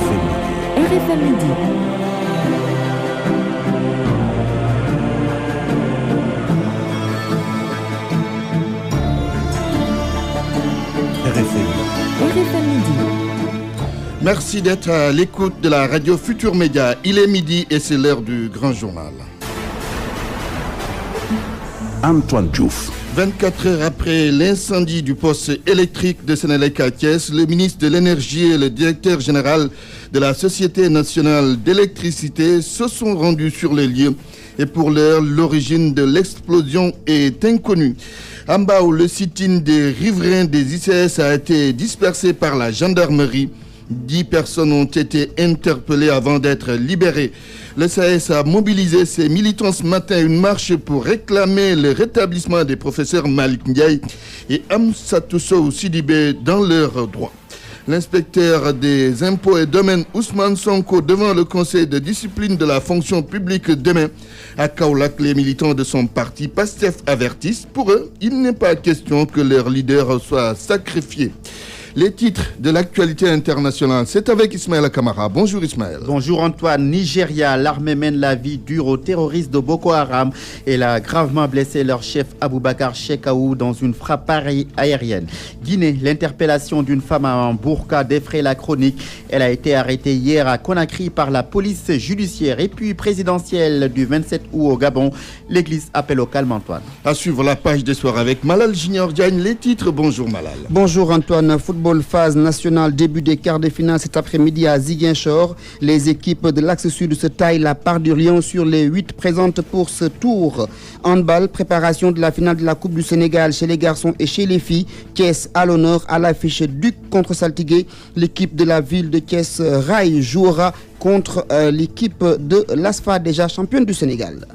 RFM Midi. RFM Midi. Merci d'être à l'écoute de la radio Futur Média. Il est midi et c'est l'heure du grand journal. Antoine Diouf. 24 heures après l'incendie du poste électrique de Sénélec à Thiès, le ministre de l'Énergie et le directeur général de la Société nationale d'électricité se sont rendus sur les lieux. Et pour l'heure, l'origine de l'explosion est inconnue. En bas, où le sit-in des riverains des ICS a été dispersé par la gendarmerie, 10 personnes ont été interpellées avant d'être libérées. Le SAS a mobilisé ses militants ce matin, une marche pour réclamer le rétablissement des professeurs Malik Ndiaye et Amsatou Sow Sidibé dans leurs droits. L'inspecteur des impôts et domaines Ousmane Sonko devant le conseil de discipline de la fonction publique demain. À Kaolack, les militants de son parti PASTEF avertissent. Pour eux, il n'est pas question que leur leader soit sacrifié. Les titres de l'actualité internationale, c'est avec Ismaël Kamara. Bonjour Ismaël. Bonjour Antoine. Nigeria, l'armée mène la vie dure aux terroristes de Boko Haram et a gravement blessé leur chef Aboubakar Shekau dans une frappe aérienne. Guinée, l'interpellation d'une femme en burqa défraie la chronique. Elle a été arrêtée hier à Conakry par la police judiciaire. Et puis présidentielle du 27 août au Gabon, l'église appelle au calme Antoine. À suivre la page des soirs avec Malal Junior Diagne. Les titres, bonjour Malal. Bonjour Antoine. Football phase nationale, début des quarts de finale cet après-midi à Ziguinchor. Les équipes de l'axe sud se taillent la part du lion sur les 8 présentes pour ce tour. Handball, préparation de la finale de la Coupe du Sénégal chez les garçons et chez les filles. Thiès à l'honneur à l'affiche Duc contre Saltigué. L'équipe de la ville de Thiès Rail jouera contre l'équipe de l'ASFA, déjà championne du Sénégal.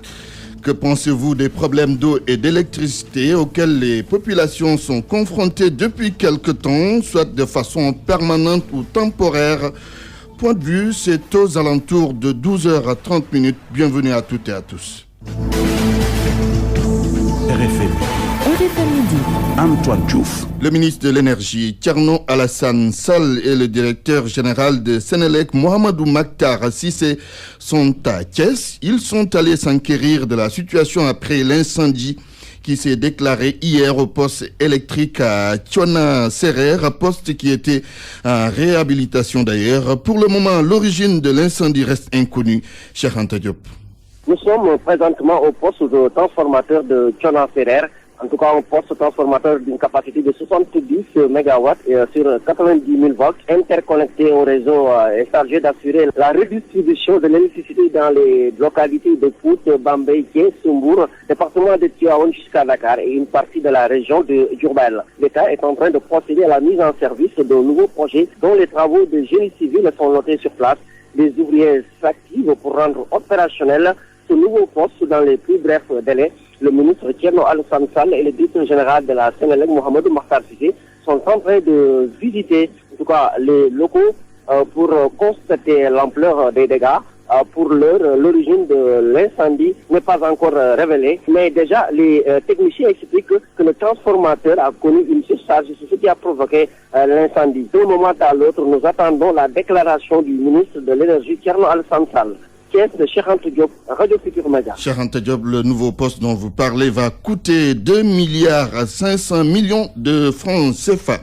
Que pensez-vous des problèmes d'eau et d'électricité auxquels les populations sont confrontées depuis quelque temps, soit de façon permanente ou temporaire? Point de vue, c'est aux alentours de 12h30. Bienvenue à toutes et à tous. RFM Midi. Antoine Diouf. Le ministre de l'Énergie, Thierno Alassane Sall, et le directeur général de Sénélec, Mohamedou Makhtar Cissé, sont à Thiès. Ils sont allés s'enquérir de la situation après l'incendie qui s'est déclaré hier au poste électrique à Tiona Serer, poste qui était en réhabilitation d'ailleurs. Pour le moment, l'origine de l'incendie reste inconnue. Cheikh Anta Diop. Nous sommes présentement au poste de transformateur de Tiona Serer. En tout cas, un poste transformateur d'une capacité de 70 MW sur 90 000 volts, interconnecté au réseau et chargé d'assurer la redistribution de l'électricité dans les localités de Pout, Bambey, Thiès, Sumbour, département de Tivaouane jusqu'à Dakar et une partie de la région de Diourbel. L'État est en train de procéder à la mise en service de nouveaux projets dont les travaux de génie civil sont notés sur place. Les ouvriers s'activent pour rendre opérationnel ce nouveau poste dans les plus brefs délais. Le ministre Thierno Alassane Sall et le directeur général de la Sénélec, Mohamedou Makhtar Cissé, sont en train de visiter en tout cas les locaux pour constater l'ampleur des dégâts. Pour l'heure, l'origine de l'incendie n'est pas encore révélée, mais déjà les techniciens expliquent que le transformateur a connu une surcharge, c'est ce qui a provoqué l'incendie. D'un moment à l'autre, nous attendons la déclaration du ministre de l'Énergie, Thierno Alassane Sall. De Cheikh Anta Diop, Radio Futur Média. Cheikh Anta Diop, le nouveau poste dont vous parlez va coûter 2 milliards 500 millions de francs CFA.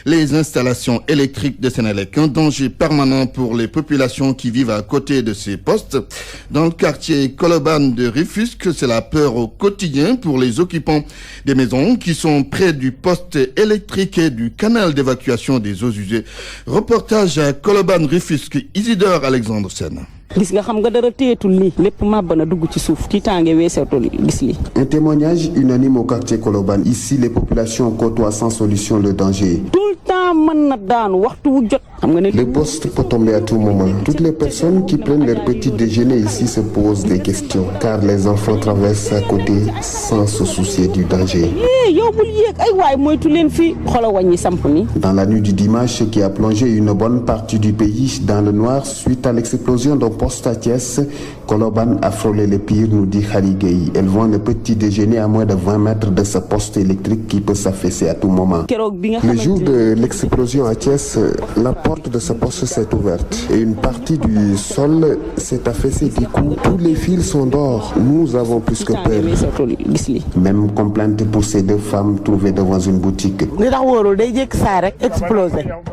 Les installations électriques de Sénélec, un danger permanent pour les populations qui vivent à côté de ces postes. Dans le quartier Colobane de Rufisque, c'est la peur au quotidien pour les occupants des maisons qui sont près du poste électrique et du canal d'évacuation des eaux usées. Reportage à Colobane Rufisque, Isidore Alexandre Sen. Un témoignage unanime au quartier Colobane. Ici, les populations côtoient sans solution le danger. Le poste peut tomber à tout moment. Toutes les personnes qui prennent leur petit déjeuner ici se posent des questions, car les enfants traversent à côté sans se soucier du danger. Dans la nuit du dimanche, qui a plongé une bonne partie du pays dans le noir suite à l'explosion d'un poste à Thiès, Koloban a frôlé le pire, nous dit Khali Gueye. Elle vend le petit déjeuner à moins de 20 mètres de ce poste électrique qui peut s'affaisser à tout moment. Le jour de l'explosion à Thiès, la porte de ce poste s'est ouverte et une partie du sol s'est affaissée. Du coup, tous les fils sont dehors. Nous avons plus que peur. Même complainte pour ces deux femmes trouvées devant une boutique.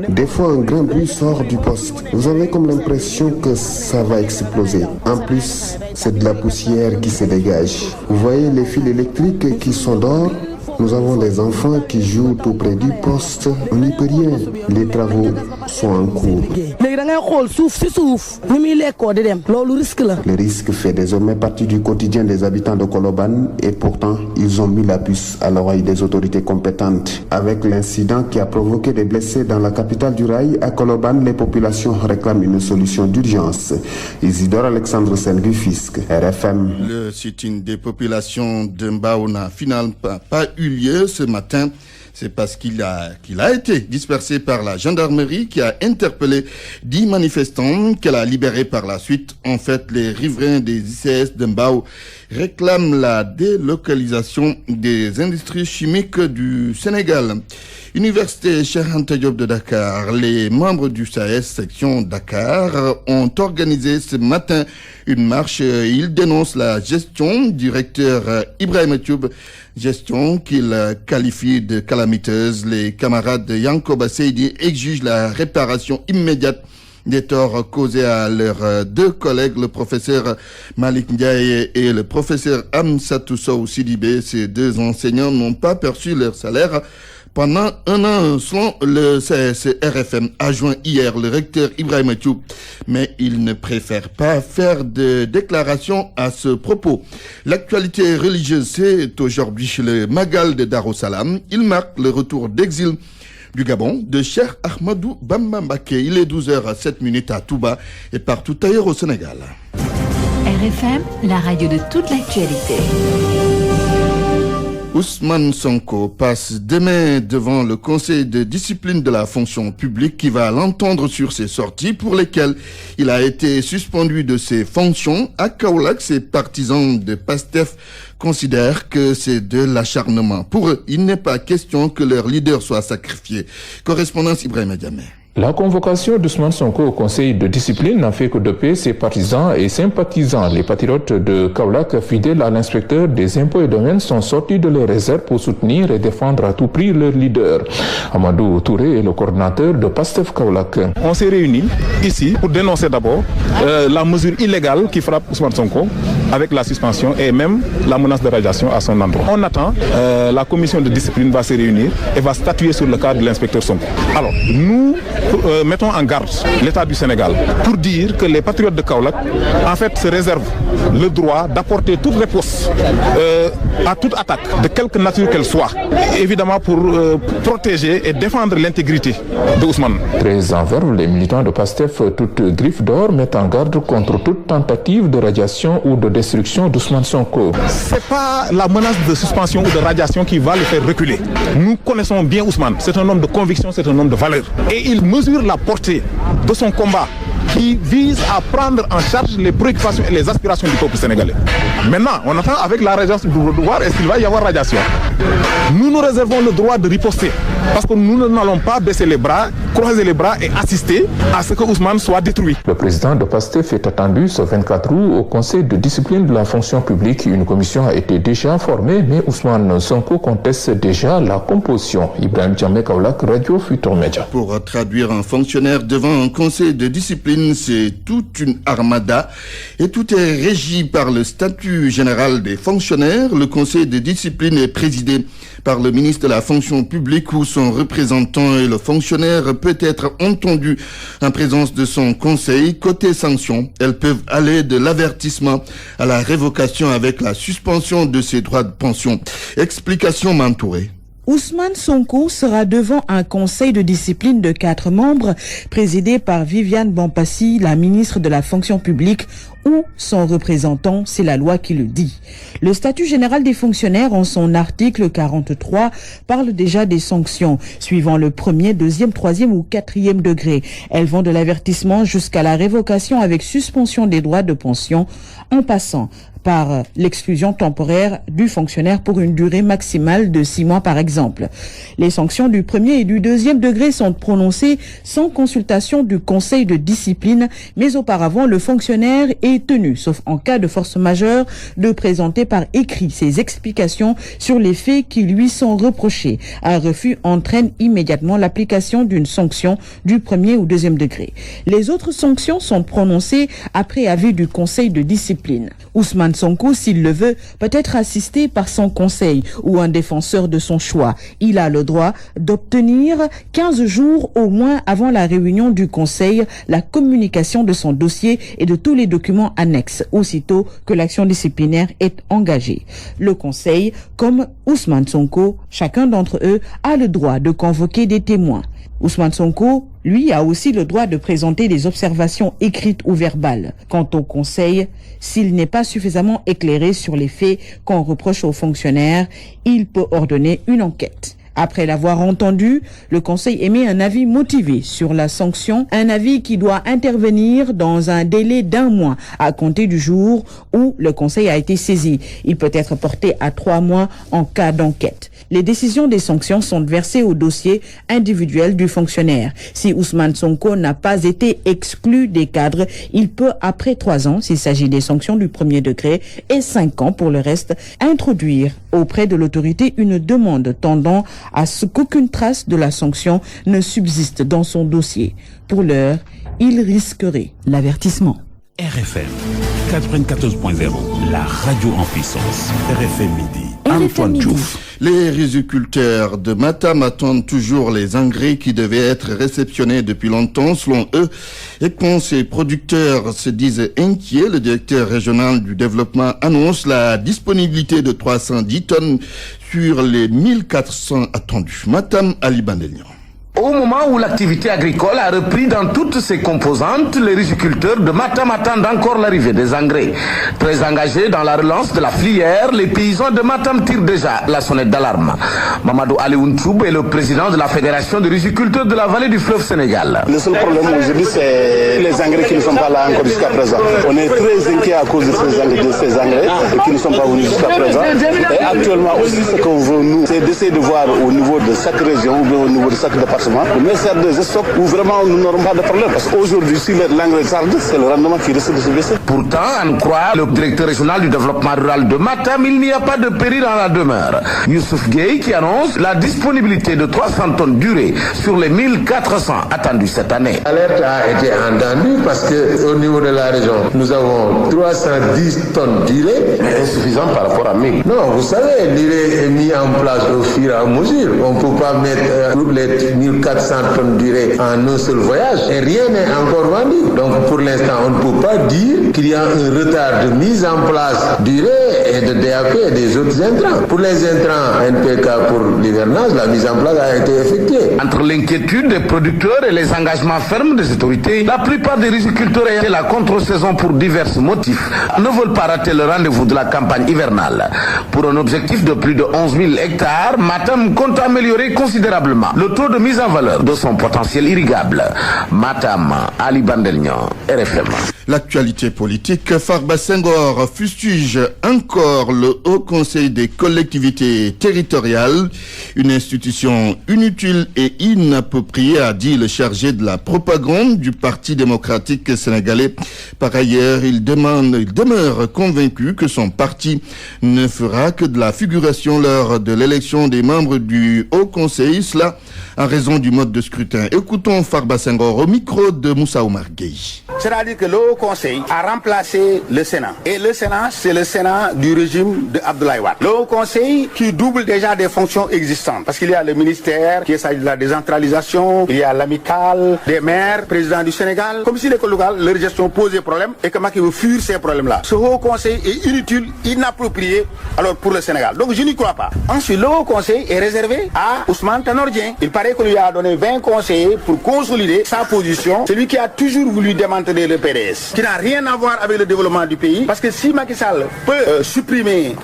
Des fois, un grand bruit sort du poste. Vous avez comme l'impression que ça va exploser. En plus, c'est de la poussière qui se dégage. Vous voyez les fils électriques qui sont dehors? Nous avons des enfants qui jouent tout près du poste. On n'y peut rien. Les travaux sont en cours. Le risque fait désormais partie du quotidien des habitants de Koloban et pourtant, ils ont mis la puce à l'oreille des autorités compétentes. Avec l'incident qui a provoqué des blessés dans la capitale du rail, à Koloban, les populations réclament une solution d'urgence. Isidore Alexandre Sen-Rufisque, RFM. Le sit-in des populations de Mbao n'a finalement pas eu lieu ce matin. C'est parce qu'il a été dispersé par la gendarmerie qui a interpellé 10 manifestants qu'elle a libérés par la suite. En fait, les riverains des ICS de Mbao réclament la délocalisation des industries chimiques du Sénégal. Université Cheikh Anta Diop de Dakar, les membres du SAES section Dakar ont organisé ce matin une marche. Ils dénoncent la gestion du recteur Ibrahima Thioub, gestion qu'ils qualifient de calamiteuse. Les camarades de Yankoba Seydi exigent la réparation immédiate des torts causés à leurs deux collègues, le professeur Malik Ndiaye et le professeur Amsatou Sow Sidibé. Ces deux enseignants n'ont pas perçu leur salaire pendant un an, selon le CSRFM, a joint hier le recteur Ibrahima Thioub, mais il ne préfère pas faire de déclaration à ce propos. L'actualité religieuse, c'est aujourd'hui le Magal de Darussalam. Il marque le retour d'exil du Gabon de Cheikh Ahmadou Bamba Mbacké. Il est 12h07 à Touba et partout ailleurs au Sénégal. RFM, la radio de toute l'actualité. Ousmane Sonko passe demain devant le conseil de discipline de la fonction publique qui va l'entendre sur ses sorties pour lesquelles il a été suspendu de ses fonctions. À Kaolack, ses partisans de PASTEF considèrent que c'est de l'acharnement. Pour eux, il n'est pas question que leur leader soit sacrifié. Correspondance Ibrahima Diamé. La convocation d'Ousmane Sonko au conseil de discipline n'a fait que doper ses partisans et sympathisants. Les patriotes de Kaolack, fidèles à l'inspecteur des impôts et domaines, sont sortis de leurs réserves pour soutenir et défendre à tout prix leur leader. Amadou Touré est le coordinateur de PASTEF Kaolack. On s'est réunis ici pour dénoncer d'abord la mesure illégale qui frappe Ousmane Sonko avec la suspension et même la menace de radiation à son endroit. On attend, la commission de discipline va se réunir et va statuer sur le cas de l'inspecteur Sonko. Alors, nous mettons en garde l'État du Sénégal pour dire que les patriotes de Kaolack en fait se réservent le droit d'apporter toute réponse à toute attaque de quelque nature qu'elle soit, évidemment pour protéger et défendre l'intégrité de Ousmane. Très en verve, les militants de PASTEF, toutes griffes d'or, mettent en garde contre toute tentative de radiation ou de destruction d'Ousmane Sonko. C'est pas la menace de suspension ou de radiation qui va le faire reculer. Nous connaissons bien Ousmane, c'est un homme de conviction, c'est un homme de valeur. Et il mesure la portée de son combat qui vise à prendre en charge les préoccupations et les aspirations du peuple sénégalais. Maintenant, on attend avec la radiation de voir est-ce qu'il va y avoir radiation. Nous nous réservons le droit de riposter parce que nous n'allons pas baisser les bras, croiser les bras et assister à ce que Ousmane soit détruit. Le président de PASTEF est attendu ce 24 août au conseil de discipline de la fonction publique. Une commission a été déjà formée, mais Ousmane Sonko conteste déjà la composition. Ibrahim Diamé, Kaolack, Radio Futur Média. Pour traduire un fonctionnaire devant un conseil de discipline, c'est toute une armada et tout est régi par le statut général des fonctionnaires. Le conseil de discipline est présidé par le ministre de la fonction publique où son représentant et le fonctionnaire peut être entendu en présence de son conseil. Côté sanctions, elles peuvent aller de l'avertissement à la révocation avec la suspension de ses droits de pension. Explication Mantouré. Ousmane Sonko sera devant un conseil de discipline de 4 membres, présidé par Viviane Bampassi, la ministre de la fonction publique, ou son représentant, c'est la loi qui le dit. Le statut général des fonctionnaires, en son article 43, parle déjà des sanctions, suivant le 1er, 2e, 3e ou 4e degré. Elles vont de l'avertissement jusqu'à la révocation avec suspension des droits de pension, en passant par l'exclusion temporaire du fonctionnaire pour une durée maximale de 6 mois par exemple. Les sanctions du 1er et du 2e degré sont prononcées sans consultation du conseil de discipline, mais auparavant le fonctionnaire est tenu, sauf en cas de force majeure, de présenter par écrit ses explications sur les faits qui lui sont reprochés. Un refus entraîne immédiatement l'application d'une sanction du 1er ou 2e degré. Les autres sanctions sont prononcées après avis du conseil de discipline. Ousmane Sonko, s'il le veut, peut être assisté par son conseil ou un défenseur de son choix. Il a le droit d'obtenir 15 jours au moins avant la réunion du conseil la communication de son dossier et de tous les documents annexes, aussitôt que l'action disciplinaire est engagée. Le conseil, comme Ousmane Sonko, chacun d'entre eux a le droit de convoquer des témoins. Ousmane Sonko, lui, a aussi le droit de présenter des observations écrites ou verbales. Quant au conseil, s'il n'est pas suffisamment éclairé sur les faits qu'on reproche aux fonctionnaires, il peut ordonner une enquête. Après l'avoir entendu, le conseil émet un avis motivé sur la sanction, un avis qui doit intervenir dans un délai d'1 mois à compter du jour où le conseil a été saisi. Il peut être porté à 3 mois en cas d'enquête. Les décisions des sanctions sont versées au dossier individuel du fonctionnaire. Si Ousmane Sonko n'a pas été exclu des cadres, il peut, après 3 ans, s'il s'agit des sanctions du 1er degré, et 5 ans pour le reste, introduire auprès de l'autorité une demande tendant à ce qu'aucune trace de la sanction ne subsiste dans son dossier. Pour l'heure, il risquerait l'avertissement. RFM 94.0, la radio en puissance. RFM midi. Antoine Diouf. Les riziculteurs de Matam attendent toujours les engrais qui devaient être réceptionnés depuis longtemps, selon eux. Et quand ces producteurs se disent inquiets, le directeur régional du développement annonce la disponibilité de 310 tonnes sur les 1400 attendus. Matam Ali Bandelian. Au moment où l'activité agricole a repris dans toutes ses composantes, les riziculteurs de Matam attendent encore l'arrivée des engrais. Très engagés dans la relance de la filière, les paysans de Matam tirent déjà la sonnette d'alarme. Mamadou Aliountoub est le président de la Fédération des riziculteurs de la vallée du fleuve Sénégal. Le seul problème aujourd'hui, c'est les engrais qui ne sont pas là encore jusqu'à présent. On est très inquiets à cause de ces engrais qui ne sont pas venus jusqu'à présent. Et actuellement aussi, ce qu'on veut, nous, c'est d'essayer de voir au niveau de chaque région ou bien au niveau de chaque département le ministère des stocks où vraiment nous n'aurons pas de problème. Parce qu'aujourd'hui, si l'engrais tarde, c'est le rendement qui risque de se baisser. Pourtant, à en croire le directeur régional du développement rural de Matam, il n'y a pas de péril en la demeure. Youssouf Gueye qui annonce la disponibilité de 300 tonnes d'urée sur les 1400 attendus cette année. L'alerte a été entendue parce qu'au niveau de la région, nous avons 310 tonnes d'urée, mais insuffisant par rapport à 1000. Non, vous savez, l'urée est mise en place au fur et à mesure. On ne peut pas mettre toutes les 1400 tonnes d'urée en un seul voyage et rien n'est encore vendu. Donc pour l'instant, on ne peut pas dire qu'il y a un retard de mise en place d'urée et de DAP et des autres intrants. Pour les intrants NPK pour l'hivernage, la mise en place a été effectuée. Entre l'inquiétude des producteurs et les engagements fermes des autorités, la plupart des riziculteurs ayant la contre-saison pour divers motifs ne veulent pas rater le rendez-vous de la campagne hivernale. Pour un objectif de plus de 11 000 hectares, Matam compte améliorer considérablement le taux de mise en valeur de son potentiel irrigable. Matam, Ali Bandelnian, RFM. L'actualité politique, Farba Senghor fustige encore le Haut Conseil des collectivités territoriales, une institution inutile et inappropriée, a dit le chargé de la propagande du Parti démocratique sénégalais. Par ailleurs, il demeure convaincu que son parti ne fera que de la figuration lors de l'élection des membres du Haut Conseil, cela en raison du mode de scrutin. Écoutons Farba Senghor au micro de Moussa Oumar Gueye. C'est-à-dire que le Haut Conseil a remplacé le Sénat. Et le Sénat, c'est le Sénat du régime de Abdoulaye Wade. Le Haut Conseil qui double déjà des fonctions existantes. Parce qu'il y a le ministère qui s'agit de la décentralisation, il y a l'amicale des maires, président du Sénégal. Comme si l'école locale, leur gestion posait problème et que Macky veut fuir ces problèmes-là. Ce Haut Conseil est inutile, inapproprié alors pour le Sénégal. Donc je n'y crois pas. Ensuite, le Haut Conseil est réservé à Ousmane Tanor Dieng. Il paraît qu'on lui a donné 20 conseillers pour consolider sa position. C'est lui qui a toujours voulu démanteler le PDS, qui n'a rien à voir avec le développement du pays. Parce que si Macky Sall peut supprimer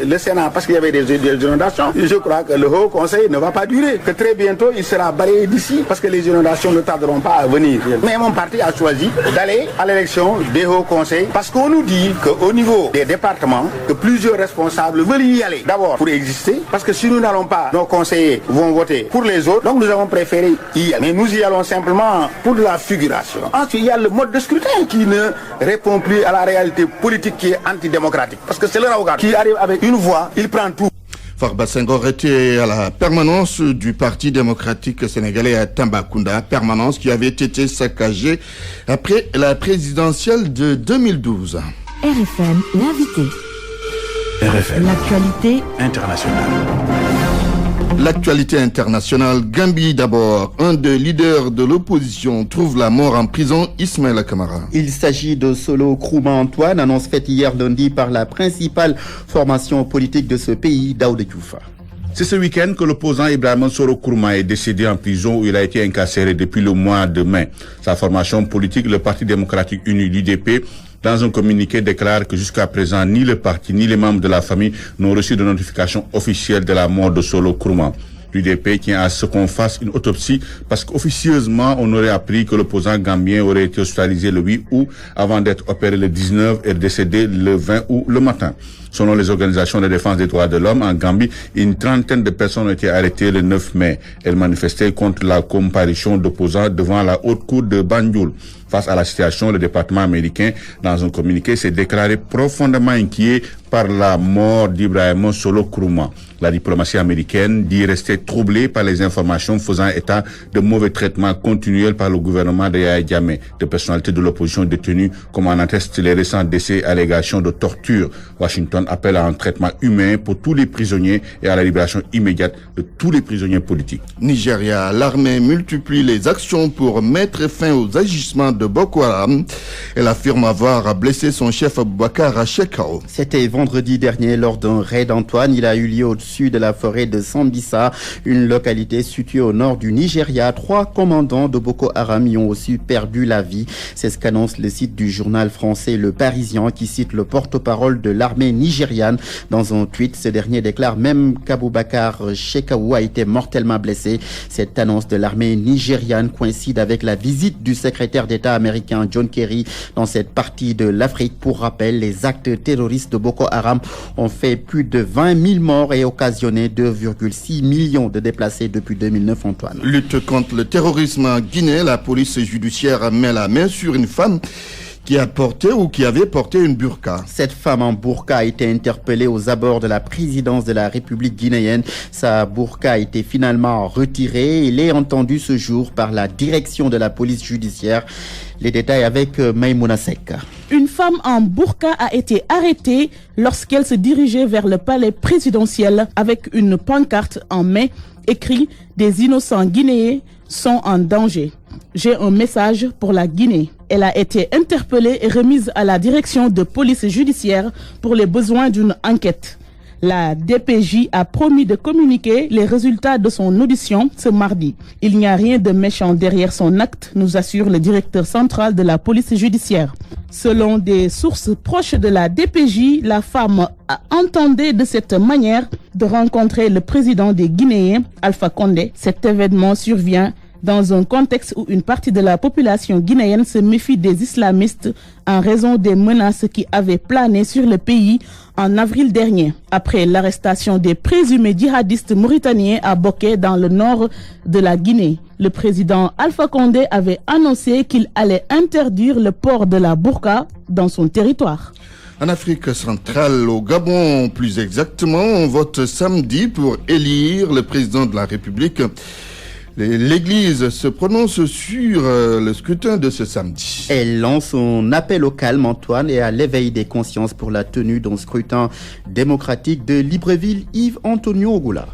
le Sénat parce qu'il y avait des inondations, je crois que le Haut Conseil ne va pas durer. Que très bientôt, il sera balayé d'ici parce que les inondations ne tarderont pas à venir. Mais mon parti a choisi d'aller à l'élection des Hauts Conseils parce qu'on nous dit qu'au niveau des départements, que plusieurs responsables veulent y aller. D'abord pour exister, parce que si nous n'allons pas, nos conseillers vont voter pour les autres. Donc nous avons préféré y aller. Mais nous y allons simplement pour de la figuration. Ensuite, il y a le mode de scrutin qui ne répond plus à la réalité politique qui est antidémocratique. Parce que c'est le Raouga qui arrive avec une voix, il prend tout. Farba Senghor était à la permanence du Parti démocratique sénégalais à Tambacounda, permanence qui avait été saccagée après la présidentielle de 2012. RFM, l'invité. RFM. L'actualité internationale. L'actualité internationale, Gambie d'abord. Un des leaders de l'opposition trouve la mort en prison, Ismaïla Kamara. Il s'agit de Solo Kruma Antoine, annonce faite hier lundi par la principale formation politique de ce pays, Daouda Diouf. C'est ce week-end que l'opposant Ibrahima Soro Kruma est décédé en prison où il a été incarcéré depuis le mois de mai. Sa formation politique, le Parti démocratique uni, l'UDP, dans un communiqué déclare que jusqu'à présent, ni le parti ni les membres de la famille n'ont reçu de notification officielle de la mort de Solo Kruma. L'UDP tient à ce qu'on fasse une autopsie parce qu'officieusement, on aurait appris que l'opposant gambien aurait été hospitalisé le 8 août avant d'être opéré le 19 et décédé le 20 août le matin. Selon les organisations de défense des droits de l'homme en Gambie, une trentaine de personnes ont été arrêtées le 9 mai. Elles manifestaient contre la comparution d'opposants devant la haute cour de Banjul. Face à la situation, le département américain, dans un communiqué, s'est déclaré profondément inquiet par la mort d'Ibrahima Solo Kruma. La diplomatie américaine dit rester troublée par les informations faisant état de mauvais traitements continuels par le gouvernement de Yahya Jammeh, de personnalités de l'opposition détenues, comme en attestent les récents décès et allégations de torture. Washington appelle à un traitement humain pour tous les prisonniers et à la libération immédiate de tous les prisonniers politiques. Nigeria, l'armée multiplie les actions pour mettre fin aux agissements de Boko Haram. Elle affirme avoir blessé son chef Aboubakar Shekau. C'était vendredi dernier lors d'un raid Antoine. Il a eu lieu au-dessus de la forêt de Sambisa, une localité située au nord du Nigeria. 3 commandants de Boko Haram y ont aussi perdu la vie. C'est ce qu'annonce le site du journal français Le Parisien qui cite le porte-parole de l'armée nigériane. Dans un tweet, ce dernier déclare même qu'Aboubakar Shekau a été mortellement blessé. Cette annonce de l'armée nigériane coïncide avec la visite du secrétaire d'État américain John Kerry dans cette partie de l'Afrique. Pour rappel, les actes terroristes de Boko Haram ont fait plus de 20 000 morts et occasionné 2,6 millions de déplacés depuis 2009, Antoine. Lutte contre le terrorisme en Guinée, la police judiciaire met la main sur une femme qui a porté ou qui avait porté une burqa. Cette femme en burqa a été interpellée aux abords de la présidence de la République guinéenne. Sa burqa a été finalement retirée. Elle est entendue ce jour par la direction de la police judiciaire. Les détails avec Maïmouna Sek. Une femme en burqa a été arrêtée lorsqu'elle se dirigeait vers le palais présidentiel avec une pancarte en main écrit « Des innocents guinéens sont en danger. J'ai un message pour la Guinée ». Elle a été interpellée et remise à la direction de police judiciaire pour les besoins d'une enquête. La DPJ a promis de communiquer les résultats de son audition ce mardi. Il n'y a rien de méchant derrière son acte, nous assure le directeur central de la police judiciaire. Selon des sources proches de la DPJ, la femme entendait de cette manière de rencontrer le président des Guinéens, Alpha Condé. Cet événement survient dans un contexte où une partie de la population guinéenne se méfie des islamistes en raison des menaces qui avaient plané sur le pays en avril dernier. Après l'arrestation des présumés djihadistes mauritaniens à Boké dans le nord de la Guinée, le président Alpha Condé avait annoncé qu'il allait interdire le port de la burqa dans son territoire. En Afrique centrale, au Gabon plus exactement, on vote samedi pour élire le président de la République. L'Église se prononce sur le scrutin de ce samedi. Elle lance son appel au calme, Antoine, et à l'éveil des consciences pour la tenue d'un scrutin démocratique de Libreville. Yves Antonio Ogoula.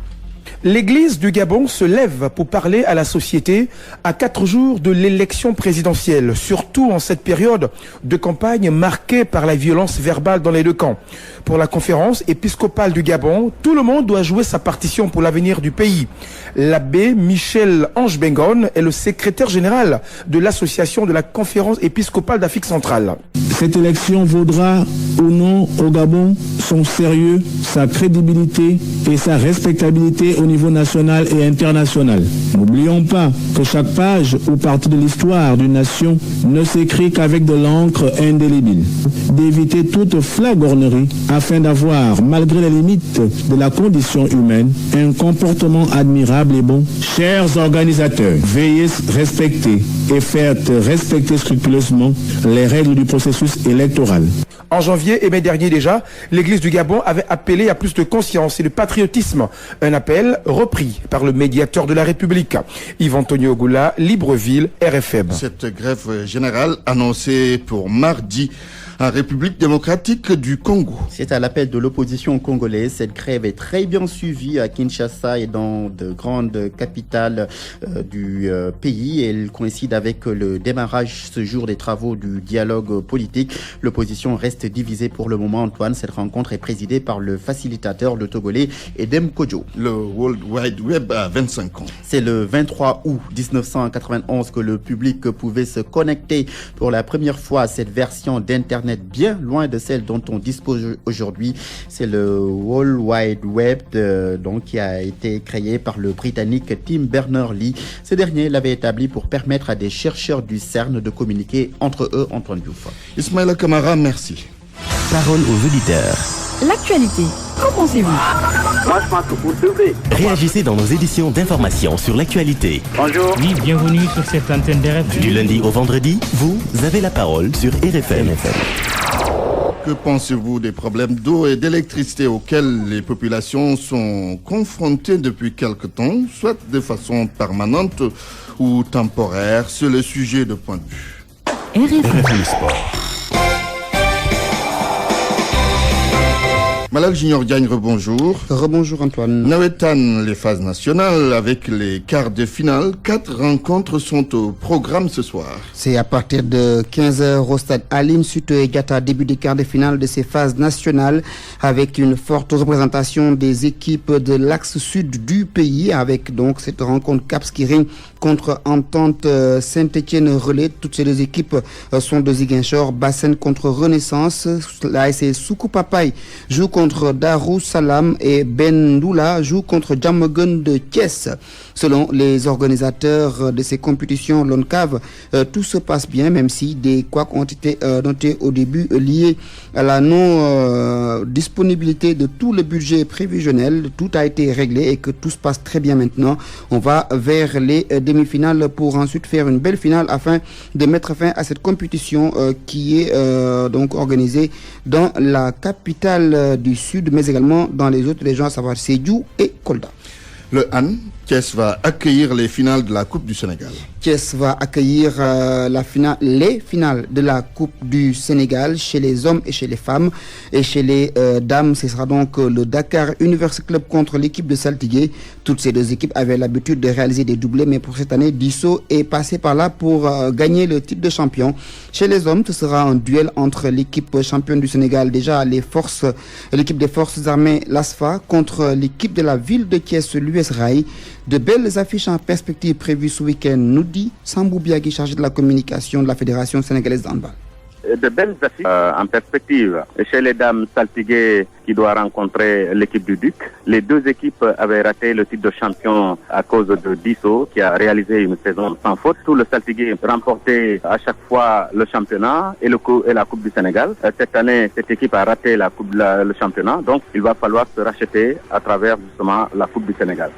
L'Église du Gabon se lève pour parler à la société à 4 jours de l'élection présidentielle, surtout en cette période de campagne marquée par la violence verbale dans les deux camps. Pour la conférence épiscopale du Gabon, tout le monde doit jouer sa partition pour l'avenir du pays. L'abbé Michel Ange-Bengon est le secrétaire général de l'association de la conférence épiscopale d'Afrique centrale. Cette élection vaudra ou non au Gabon son sérieux, sa crédibilité et sa respectabilité au niveau national et international. N'oublions pas que chaque page ou partie de l'histoire d'une nation ne s'écrit qu'avec de l'encre indélébile. D'éviter toute flagornerie afin d'avoir, malgré les limites de la condition humaine, un comportement admirable et bon. Chers organisateurs, veuillez respecter et faites respecter scrupuleusement les règles du processus électoral. En janvier et mai dernier déjà, l'Église du Gabon avait appelé à plus de conscience et de patriotisme. Un appel repris par le médiateur de la République. Yves Antonio Ogoula, Libreville, RFM. Cette grève générale annoncée pour mardi en République démocratique du Congo. C'est à l'appel de l'opposition congolaise. Cette grève est très bien suivie à Kinshasa et dans de grandes capitales du pays. Elle coïncide avec le démarrage ce jour des travaux du dialogue politique. L'opposition reste divisée pour le moment, Antoine. Cette rencontre est présidée par le facilitateur, le Togolais Edem Kodjo. Le World Wide Web a 25 ans. C'est le 23 août 1991 que le public pouvait se connecter pour la première fois à cette version d'Internet bien loin de celle dont on dispose aujourd'hui. C'est le World Wide Web qui a été créé par le Britannique Tim Berners-Lee. Ce dernier l'avait établi pour permettre à des chercheurs du CERN de communiquer entre eux, Antoine Diouf. Ismaël Kamara, merci. Parole aux auditeurs. L'actualité, qu'en pensez-vous? Moi, je pense que vous devez. Réagissez dans nos éditions d'information sur l'actualité. Bonjour. Oui, bienvenue sur cette antenne d'RFM. Du lundi au vendredi, vous avez la parole sur RFM. Que pensez-vous des problèmes d'eau et d'électricité auxquels les populations sont confrontées depuis quelque temps, soit de façon permanente ou temporaire? C'est le sujet de point de vue. RFM Sport. Malal Junior Diagne, rebonjour. Rebonjour Antoine. Nawetan, les phases nationales avec les quarts de finale. 4 rencontres sont au programme ce soir. C'est à partir de 15h au stade Aline Sitoé Egata, début des quarts de finale de ces phases nationales avec une forte représentation des équipes de l'axe sud du pays avec donc cette rencontre Cap Skiring contre Entente Saint-Étienne-Relais. Toutes ces deux équipes sont de Ziguinchor. Bassène contre Renaissance. L'ASC Soukou Papaye joue contre Darou Salam et Ben Doula joue contre Djamogun de Thiès. Selon les organisateurs de ces compétitions l'ONCAV, tout se passe bien, même si des couacs ont été notés au début liés à la non-disponibilité de tout le budget prévisionnel. Tout a été réglé et que tout se passe très bien maintenant. On va vers les demi-finales pour ensuite faire une belle finale afin de mettre fin à cette compétition qui est donc organisée dans la capitale du Sud, mais également dans les autres régions, à savoir Sédhiou et Kolda. Le Han, Thiès va accueillir les finales de la Coupe du Sénégal. Thiès va accueillir les finales de la Coupe du Sénégal chez les hommes et chez les femmes. Et chez les dames, ce sera donc le Dakar Universe Club contre l'équipe de Saltigué. Toutes ces deux équipes avaient l'habitude de réaliser des doublés, mais pour cette année, Disso est passé par là pour gagner le titre de champion. Chez les hommes, ce sera un duel entre l'équipe championne du Sénégal, déjà l'équipe des forces armées, l'ASFA, contre l'équipe de la ville de Thiès, l'US Rail. De belles affiches en perspective prévues ce week-end, nous dit Sambou Biagui, chargé de la communication de la Fédération sénégalaise d'handball. De belles affiches en perspective. Chez les dames, Saltigué qui doit rencontrer l'équipe du Duc. Les deux équipes avaient raté le titre de champion à cause de Disso qui a réalisé une saison sans faute. Tout le Saltigué remportait à chaque fois le championnat et la Coupe du Sénégal. Cette année, cette équipe a raté le championnat, donc il va falloir se racheter à travers justement la Coupe du Sénégal.